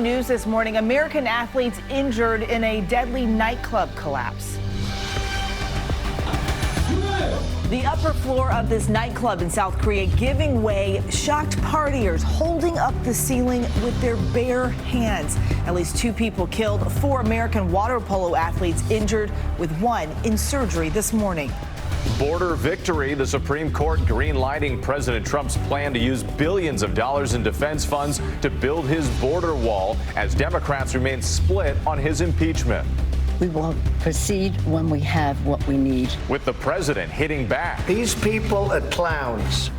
News this morning, American athletes injured in a deadly nightclub collapse. The upper floor of this nightclub in South Korea giving way, shocked partiers holding up the ceiling with their bare hands. At least 2 people killed, 4 American water polo athletes injured, with 1 in surgery this morning. Border victory. The Supreme Court green-lighting President Trump's plan to use billions of dollars in defense funds to build his border wall as Democrats remain split on his impeachment. We will proceed when we have what we need. With the president hitting back. These people are clowns.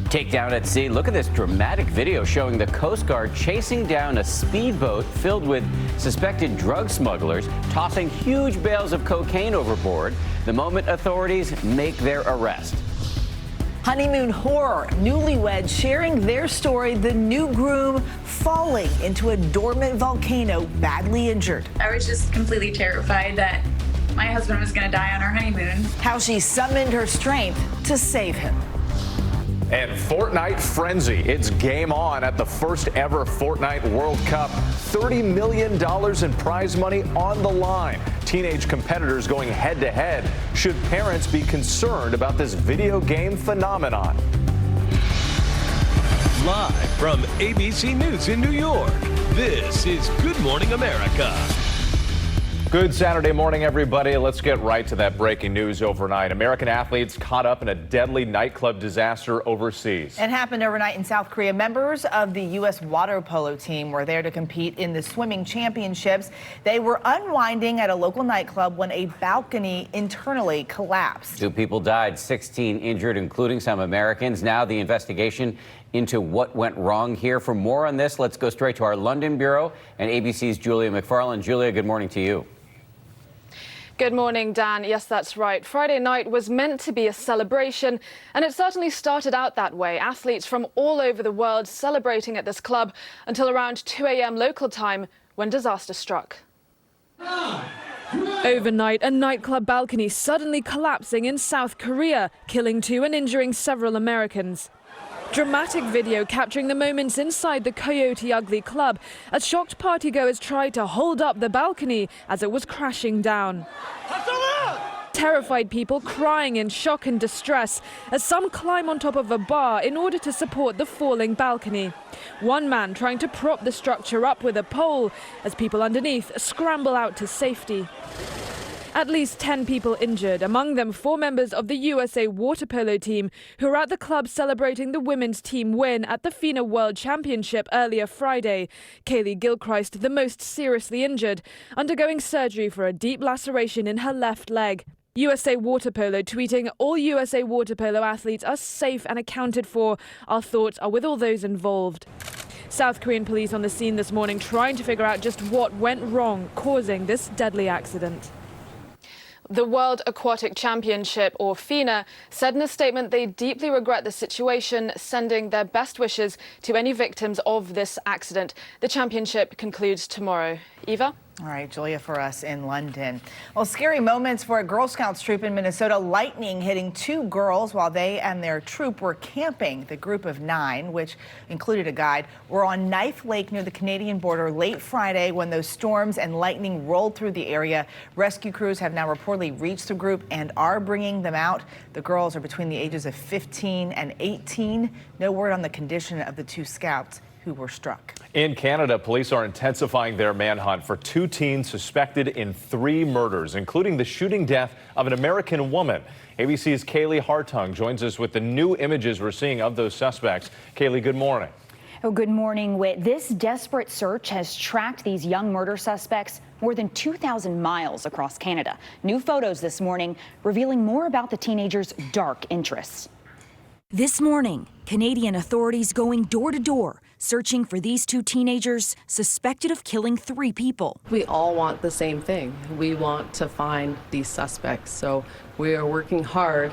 Takedown at sea. Look at this dramatic video showing the Coast Guard chasing down a speedboat filled with suspected drug smugglers, tossing huge bales of cocaine overboard the moment authorities make their arrest. Honeymoon horror. Newlyweds sharing their story. The new groom falling into a dormant volcano, badly injured. I was just completely terrified that my husband was going to die on our honeymoon. How she summoned her strength to save him. And Fortnite frenzy. It's game on at the first ever Fortnite World Cup. $30 million in prize money on the line. Teenage competitors going head to head. Should parents be concerned about this video game phenomenon? Live from ABC News in New York, this is Good Morning America. Good Saturday morning, everybody. Let's get right to that breaking news overnight. American athletes caught up in a deadly nightclub disaster overseas. It happened overnight in South Korea. Members of the U.S. water polo team were there to compete in the swimming championships. They were unwinding at a local nightclub when a balcony internally collapsed. 2 people died, 16 injured, including some Americans. Now the investigation into what went wrong here. For more on this, let's go straight to our London bureau and ABC's Julia McFarland. Julia, good morning to you. Good morning, Dan. Yes, that's right. Friday night was meant to be a celebration, and it certainly started out that way. Athletes from all over the world celebrating at this club until around 2 a.m. local time when disaster struck. Overnight, a nightclub balcony suddenly collapsing in South Korea, killing 2 and injuring several Americans. Dramatic video capturing the moments inside the Coyote Ugly club as shocked partygoers tried to hold up the balcony as it was crashing down. Terrified people crying in shock and distress as some climb on top of a bar in order to support the falling balcony. One man trying to prop the structure up with a pole as people underneath scramble out to safety. At least 10 people injured, among them 4 members of the USA water polo team who were at the club celebrating the women's team win at the FINA World Championship earlier Friday. Kaylee Gilchrist, the most seriously injured, undergoing surgery for a deep laceration in her left leg. USA Water Polo tweeting, "All USA Water Polo athletes are safe and accounted for. Our thoughts are with all those involved." South Korean police on the scene this morning trying to figure out just what went wrong, causing this deadly accident. The World Aquatic Championship, or FINA, said in a statement they deeply regret the situation, sending their best wishes to any victims of this accident. The championship concludes tomorrow. Eva? All right, Julia for us in London. Well, scary moments for a Girl Scouts troop in Minnesota. Lightning hitting 2 girls while they and their troop were camping. The group of 9, which included a guide, were on Knife Lake near the Canadian border late Friday when those storms and lightning rolled through the area. Rescue crews have now reportedly reached the group and are bringing them out. The girls are between the ages of 15 and 18. No word on the condition of the 2 scouts who were struck. In Canada, police are intensifying their manhunt for 2 teens suspected in 3 murders, including the shooting death of an American woman. ABC's Kaylee Hartung joins us with the new images we're seeing of those suspects. Kaylee, good morning. Oh, good morning, Whit. This desperate search has tracked these young murder suspects more than 2,000 miles across Canada. New photos this morning revealing more about the teenagers' dark interests. This morning, Canadian authorities going door to door, searching for these 2 teenagers suspected of killing 3 people. We all want the same thing. We want to find these suspects. So we are working hard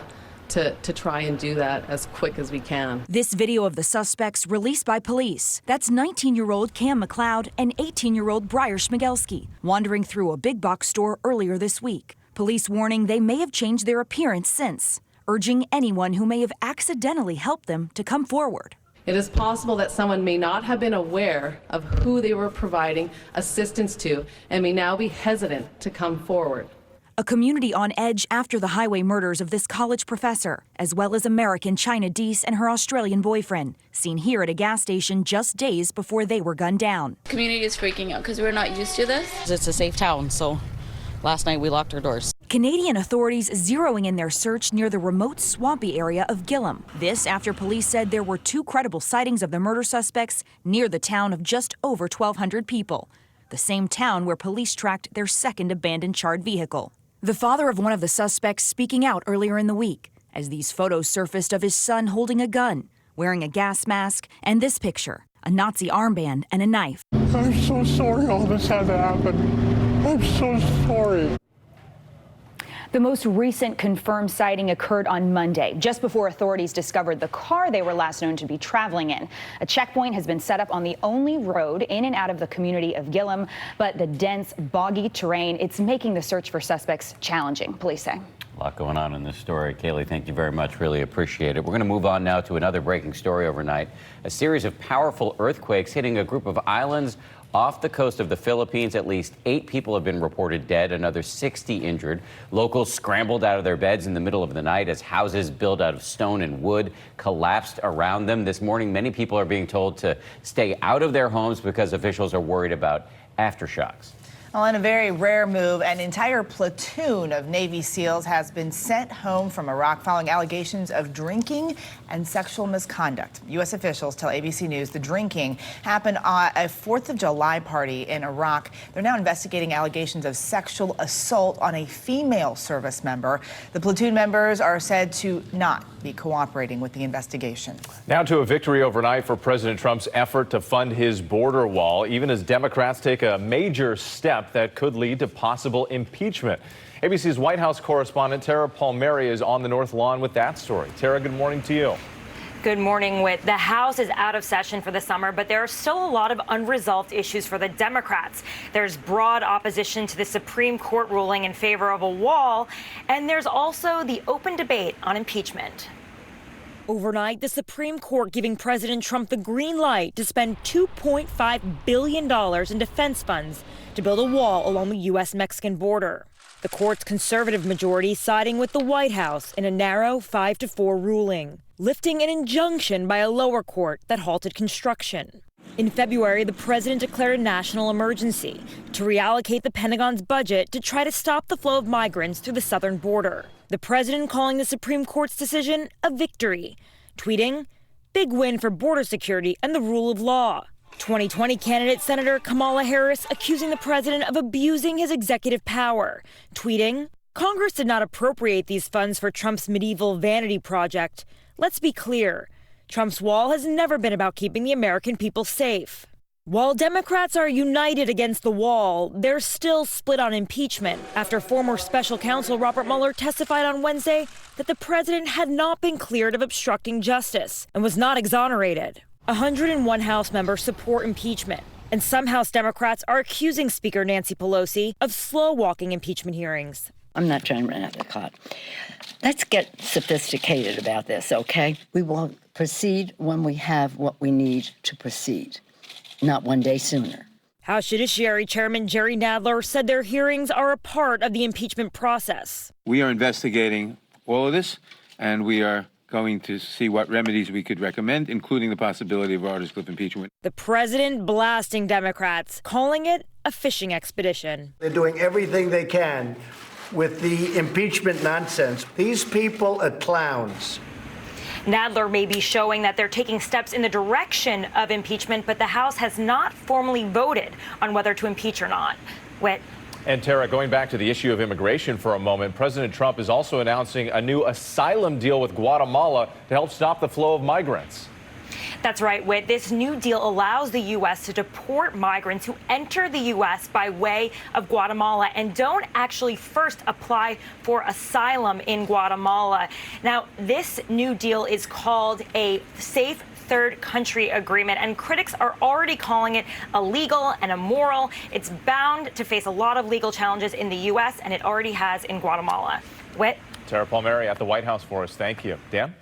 to try and do that as quick as we can. This video of the suspects released by police. That's 19-year-old Cam McLeod and 18-year-old Briar Schmigelski wandering through a big box store earlier this week. Police warning they may have changed their appearance since, urging anyone who may have accidentally helped them to come forward. It is possible that someone may not have been aware of who they were providing assistance to and may now be hesitant to come forward. A community on edge after the highway murders of this college professor, as well as American China Deese and her Australian boyfriend, seen here at a gas station just days before they were gunned down. The community is freaking out because we're not used to this. It's a safe town, so last night we locked our doors. Canadian authorities zeroing in their search near the remote swampy area of Gillam. This after police said there were 2 credible sightings of the murder suspects near the town of just over 1,200 people, the same town where police tracked their second abandoned charred vehicle. The father of one of the suspects speaking out earlier in the week as these photos surfaced of his son holding a gun, wearing a gas mask, and this picture, a Nazi armband and a knife. I'm so sorry all this had to happen. I'm so sorry. The most recent confirmed sighting occurred on Monday, just before authorities discovered the car they were last known to be traveling in. A checkpoint has been set up on the only road in and out of the community of Gillam, but the dense, boggy terrain, it's making the search for suspects challenging, police say. A lot going on in this story. Kaylee, thank you very much. Really appreciate it. We're going to move on now to another breaking story overnight. A series of powerful earthquakes hitting a group of islands off the coast of the Philippines. At least 8 people have been reported dead, another 60 injured. Locals scrambled out of their beds in the middle of the night as houses built out of stone and wood collapsed around them. This morning, many people are being told to stay out of their homes because officials are worried about aftershocks. Well, in a very rare move, an entire platoon of Navy SEALs has been sent home from Iraq following allegations of drinking and sexual misconduct. U.S. officials tell ABC News the drinking happened at a 4th of July party in Iraq. They're now investigating allegations of sexual assault on a female service member. The platoon members are said to not be cooperating with the investigation. Now to a victory overnight for President Trump's effort to fund his border wall, even as Democrats take a major step that could lead to possible impeachment. ABC's White House correspondent Tara Palmieri is on the North Lawn with that story. Tara, good morning to you. Good morning, Whit. The House is out of session for the summer, but there are still a lot of unresolved issues for the Democrats. There's broad opposition to the Supreme Court ruling in favor of a wall, and there's also the open debate on impeachment. Overnight, the Supreme Court giving President Trump the green light to spend $2.5 billion in defense funds to build a wall along the U.S.-Mexican border. The court's conservative majority siding with the White House in a narrow 5-4 ruling, lifting an injunction by a lower court that halted construction. In February, the president declared a national emergency to reallocate the Pentagon's budget to try to stop the flow of migrants through the southern border. The president calling the Supreme Court's decision a victory, tweeting, "Big win for border security and the rule of law." 2020 candidate Senator Kamala Harris accusing the president of abusing his executive power, tweeting, "Congress did not appropriate these funds for Trump's medieval vanity project. Let's be clear. Trump's wall has never been about keeping the American people safe." While Democrats are united against the wall, they're still split on impeachment after former special counsel Robert Mueller testified on Wednesday that the president had not been cleared of obstructing justice and was not exonerated. 101 House members support impeachment, and some House Democrats are accusing Speaker Nancy Pelosi of slow-walking impeachment hearings. I'm not trying to run out the clock. Let's get sophisticated about this, okay? We will proceed when we have what we need to proceed, not one day sooner. House Judiciary Chairman Jerry Nadler said their hearings are a part of the impeachment process. We are investigating all of this, and we are going to see what remedies we could recommend, including the possibility of article of impeachment. The president blasting Democrats, calling it a fishing expedition. They're doing everything they can with the impeachment nonsense. These people are clowns. Nadler may be showing that they're taking steps in the direction of impeachment, but the House has not formally voted on whether to impeach or not. Whit. And Tara, going back to the issue of immigration for a moment, President Trump is also announcing a new asylum deal with Guatemala to help stop the flow of migrants. That's right, Whit. This new deal allows the U.S. to deport migrants who enter the U.S. by way of Guatemala and don't actually first apply for asylum in Guatemala. Now, this new deal is called a Safe Third Country Agreement, and critics are already calling it illegal and immoral. It's bound to face a lot of legal challenges in the U.S., and it already has in Guatemala. Whit? Tara Palmieri at the White House for us. Thank you. Dan?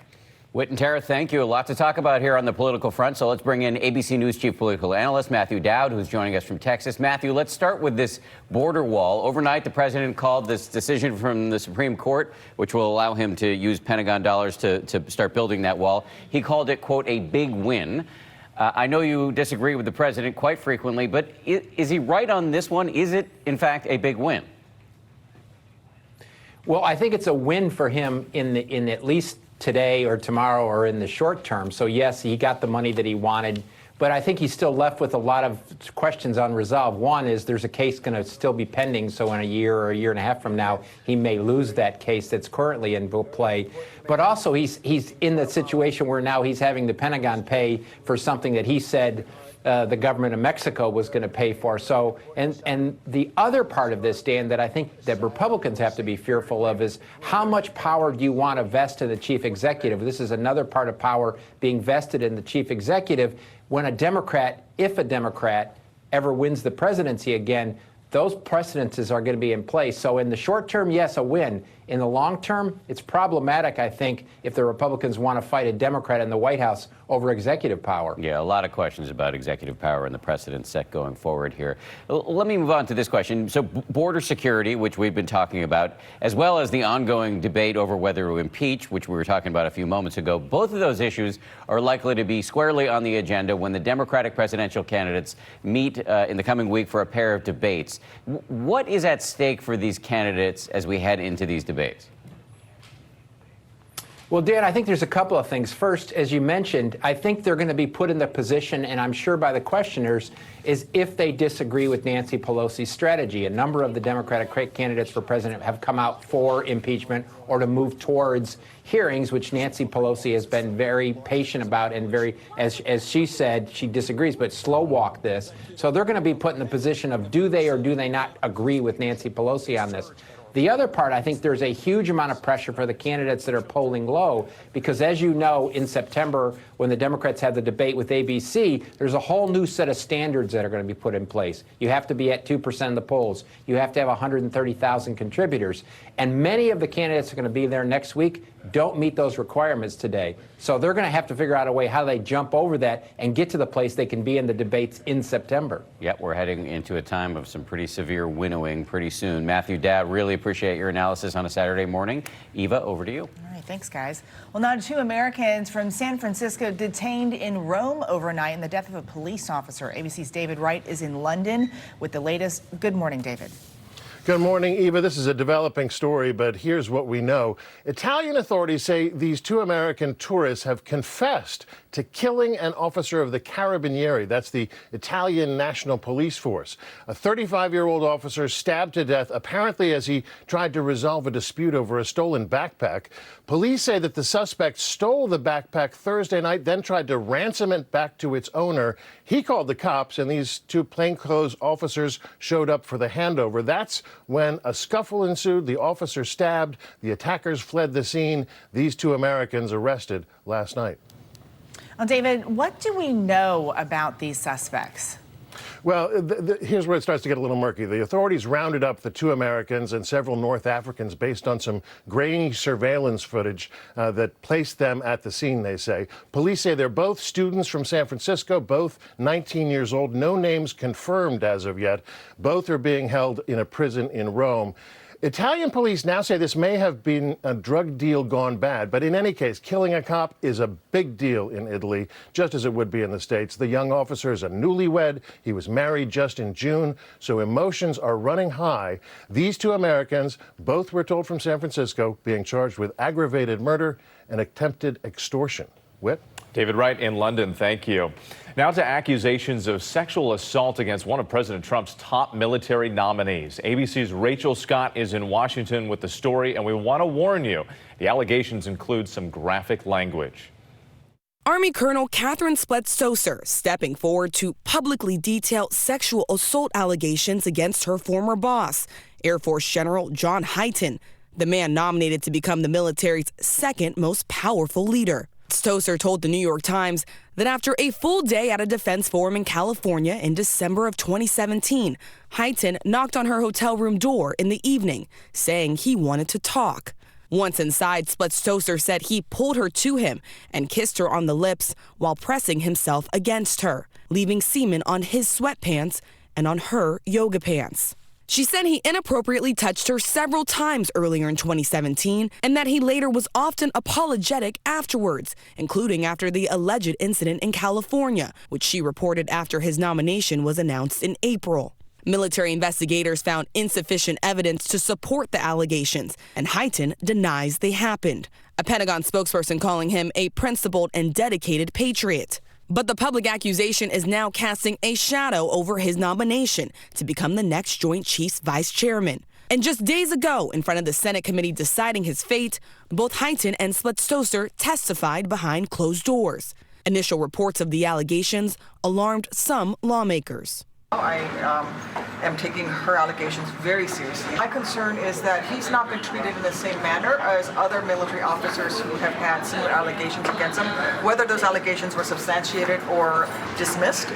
Whit and Tara, thank you. A lot to talk about here on the political front. So let's bring in ABC News chief political analyst Matthew Dowd, who's joining us from Texas. Matthew, let's start with this border wall. Overnight, the president called this decision from the Supreme Court, which will allow him to use Pentagon dollars to start building that wall. He called it, quote, a big win. I know you disagree with the president quite frequently, but is he right on this one? Is it, in fact, a big win? Well, I think it's a win for him in at least today or tomorrow or in the short term. So, yes, he got the money that he wanted, but I think he's still left with a lot of questions unresolved. One is there's a case going to still be pending, so in a year or a year and a half from now, he may lose that case that's currently in play. But also, he's in the situation where now he's having the Pentagon pay for something that he said the government of Mexico was going to pay for. So, and the other part of this, Dan, that I think that Republicans have to be fearful of is how much power do you want to vest in the chief executive? This is another part of power being vested in the chief executive. When a Democrat, if a Democrat ever wins the presidency again, those precedences are going to be in place. So in the short term, yes, a win. In the long term, it's problematic, I think, if the Republicans want to fight a Democrat in the White House over executive power. Yeah, a lot of questions about executive power and the precedent set going forward here. Let me move on to this question. So border security, which we've been talking about, as well as the ongoing debate over whether to impeach, which we were talking about a few moments ago, both of those issues are likely to be squarely on the agenda when the Democratic presidential candidates meet in the coming week for a pair of debates. What is at stake for these candidates as we head into these debates? Well, Dan, I think there's a couple of things. First, as you mentioned, I think they're going to be put in the position, and I'm sure by the questioners, is if they disagree with Nancy Pelosi's strategy. A number of the Democratic candidates for president have come out for impeachment or to move towards hearings, which Nancy Pelosi has been very patient about and very, as she said, she disagrees, but slow walk this. So they're going to be put in the position of do they or do they not agree with Nancy Pelosi on this. The other part, I think there's a huge amount of pressure for the candidates that are polling low, because as you know, in September, when the Democrats had the debate with ABC, there's a whole new set of standards that are going to be put in place. You have to be at 2% of the polls. You have to have 130,000 contributors. And many of the candidates are going to be there next week don't meet those requirements today. So they're going to have to figure out a way how they jump over that and get to the place they can be in the debates in September. Yep, we're heading into a time of some pretty severe winnowing pretty soon. Matthew Dowd, really appreciate your analysis on a Saturday morning. Eva, over to you. All right, thanks, guys. Well, now 2 Americans from San Francisco detained in Rome overnight in the death of a police officer. ABC's David Wright is in London with the latest. Good morning, David. Good morning, Eva. This is a developing story, but here's what we know. Italian authorities say these 2 American tourists have confessed to killing an officer of the Carabinieri. That's the Italian National Police Force. A 35-year-old officer stabbed to death, apparently as he tried to resolve a dispute over a stolen backpack. Police say that the suspect stole the backpack Thursday night, then tried to ransom it back to its owner. He called the cops, and these 2 plainclothes officers showed up for the handover. That's when a scuffle ensued. The officer stabbed. The attackers fled the scene. These 2 Americans arrested last night. Well, David, what do we know about these suspects? Well, here's where it starts to get a little murky. The authorities rounded up the 2 Americans and several North Africans based on some grainy surveillance footage that placed them at the scene, they say. Police say they're both students from San Francisco, both 19 years old. No names confirmed as of yet. Both are being held in a prison in Rome. Italian police now say this may have been a drug deal gone bad, but in any case, killing a cop is a big deal in Italy, just as it would be in the States. The young officer is a newlywed. He was married just in June, so emotions are running high. These 2 Americans, both we're told from San Francisco, being charged with aggravated murder and attempted extortion. Whit? David Wright in London, thank you. Now to accusations of sexual assault against one of President Trump's top military nominees. ABC's Rachel Scott is in Washington with the story, and we want to warn you, the allegations include some graphic language. Army Colonel Catherine Splett-Stoser stepping forward to publicly detail sexual assault allegations against her former boss, Air Force General John Hyten, the man nominated to become the military's second most powerful leader. Stoser told the New York Times that after a full day at a defense forum in California in December of 2017, Hyten knocked on her hotel room door in the evening, saying he wanted to talk. Once inside, Spletz-Toser said he pulled her to him and kissed her on the lips while pressing himself against her, leaving semen on his sweatpants and on her yoga pants. She said he inappropriately touched her several times earlier in 2017 and that he later was often apologetic afterwards, including after the alleged incident in California, which she reported after his nomination was announced in April. Military investigators found insufficient evidence to support the allegations, and Hyten denies they happened. A Pentagon spokesperson calling him a principled and dedicated patriot. But the public accusation is now casting a shadow over his nomination to become the next Joint Chiefs Vice Chairman. And just days ago, in front of the Senate committee deciding his fate, both Hyten and Spletz-Toser testified behind closed doors. Initial reports of the allegations alarmed some lawmakers. I am taking her allegations very seriously. My concern is that he's not been treated in the same manner as other military officers who have had similar allegations against him, whether those allegations were substantiated or dismissed.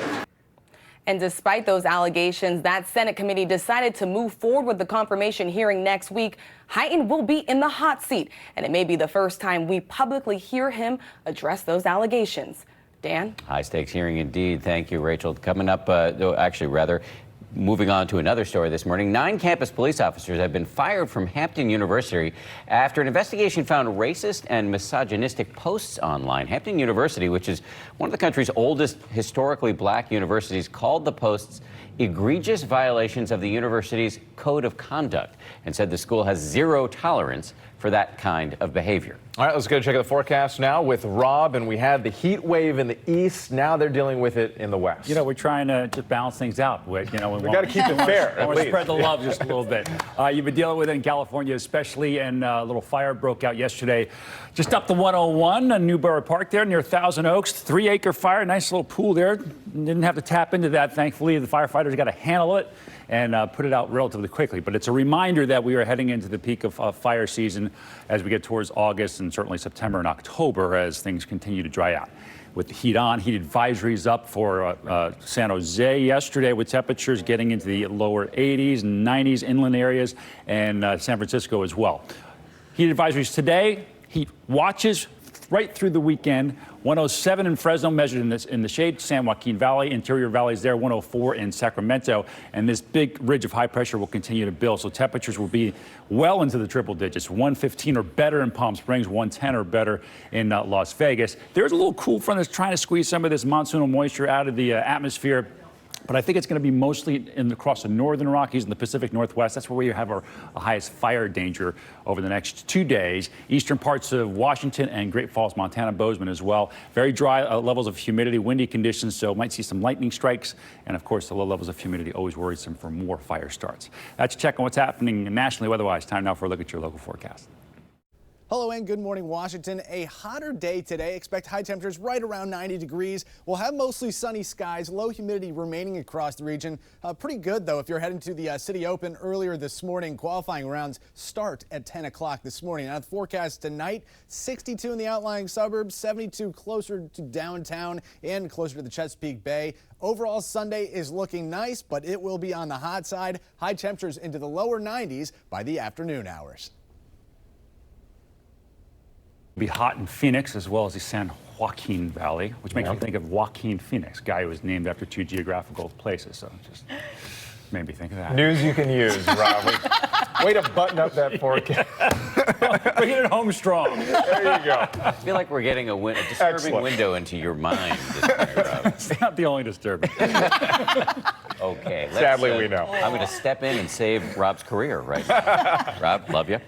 And despite those allegations, that Senate committee decided to move forward with the confirmation hearing next week. Hyten will be in the hot seat, and it may be the first time we publicly hear him address those allegations. Dan? High stakes hearing indeed. Thank you, Rachel. Coming up, moving on to another story this morning. 9 campus police officers have been fired from Hampton University after an investigation found racist and misogynistic posts online. Hampton University, which is one of the country's oldest historically black universities, called the posts egregious violations of the university's code of conduct and said the school has zero tolerance for that kind of behavior. All right, let's go check out the forecast now with Rob. And we had the heat wave in the east. Now they're dealing with it in the west. You know, we're trying to just balance things out. We got to keep it fair. I want to spread the love just a little bit. You've been dealing with it in California, especially, and a little fire broke out yesterday just up the 101 in Newborough Park there near Thousand Oaks. 3-acre fire, nice little pool there. Didn't have to tap into that, thankfully. The firefighters got to handle it and put it out relatively quickly. But it's a reminder that we are heading into the peak of fire season as we get towards August and certainly September and October as things continue to dry out. With the heat on, heat advisories up for San Jose yesterday with temperatures getting into the lower 80s and 90s inland areas, and San Francisco as well. Heat advisories today, heat watches right through the weekend. 107 in Fresno measured in the shade, San Joaquin Valley, interior valleys there, 104 in Sacramento. And this big ridge of high pressure will continue to build. So temperatures will be well into the triple digits, 115 or better in Palm Springs, 110 or better in Las Vegas. There's a little cool front that's trying to squeeze some of this monsoonal moisture out of the atmosphere. But I think it's going to be mostly across the northern Rockies and the Pacific Northwest. That's where we have our highest fire danger over the next 2 days. Eastern parts of Washington and Great Falls, Montana, Bozeman as well. Very dry levels of humidity, windy conditions, so might see some lightning strikes. And of course, the low levels of humidity always worrisome for more fire starts. That's a check on what's happening nationally weather-wise. Time now for a look at your local forecast. Hello and good morning, Washington. A hotter day today. Expect high temperatures right around 90 degrees. We'll have mostly sunny skies, low humidity remaining across the region. Pretty good, though, if you're heading to the City Open earlier this morning. Qualifying rounds start at 10 o'clock this morning. Now, the forecast tonight, 62 in the outlying suburbs, 72 closer to downtown and closer to the Chesapeake Bay. Overall, Sunday is looking nice, but it will be on the hot side. High temperatures into the lower 90s by the afternoon hours. Be hot in Phoenix as well as the San Joaquin Valley, which makes me think of Joaquin Phoenix, guy who was named after 2 geographical places. So just made me think of that. News you can use, Rob. Way to button up that forecast. Bring it home strong. There you go. I feel like we're getting a disturbing window into your mind. It's not the only disturbing. Okay. Sadly, we know. I'm going to step in and save Rob's career right now. Rob, love you.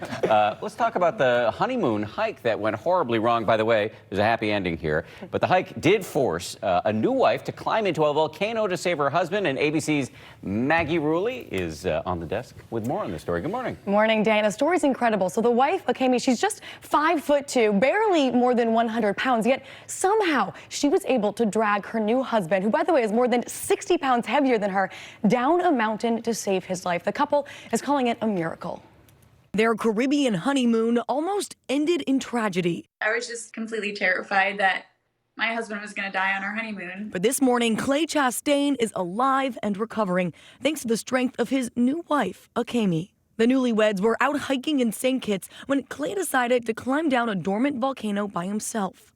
Let's talk about the honeymoon hike that went horribly wrong. By the way, there's a happy ending here. But the hike did force a new wife to climb into a volcano to save her husband. And ABC's Maggie Rulli is on the desk with more on this story. Good morning. Morning, Dan. The story's incredible. So the wife, Akemi, she's just 5'2", barely more than 100 pounds. Yet somehow she was able to drag her new husband, who, by the way, is more than 60 pounds heavier than her, down a mountain to save his life. The couple is calling it a miracle. Their Caribbean honeymoon almost ended in tragedy. I was just completely terrified that my husband was going to die on our honeymoon. But this morning, Clay Chastain is alive and recovering thanks to the strength of his new wife, Akemi. The newlyweds were out hiking in St. Kitts when Clay decided to climb down a dormant volcano by himself.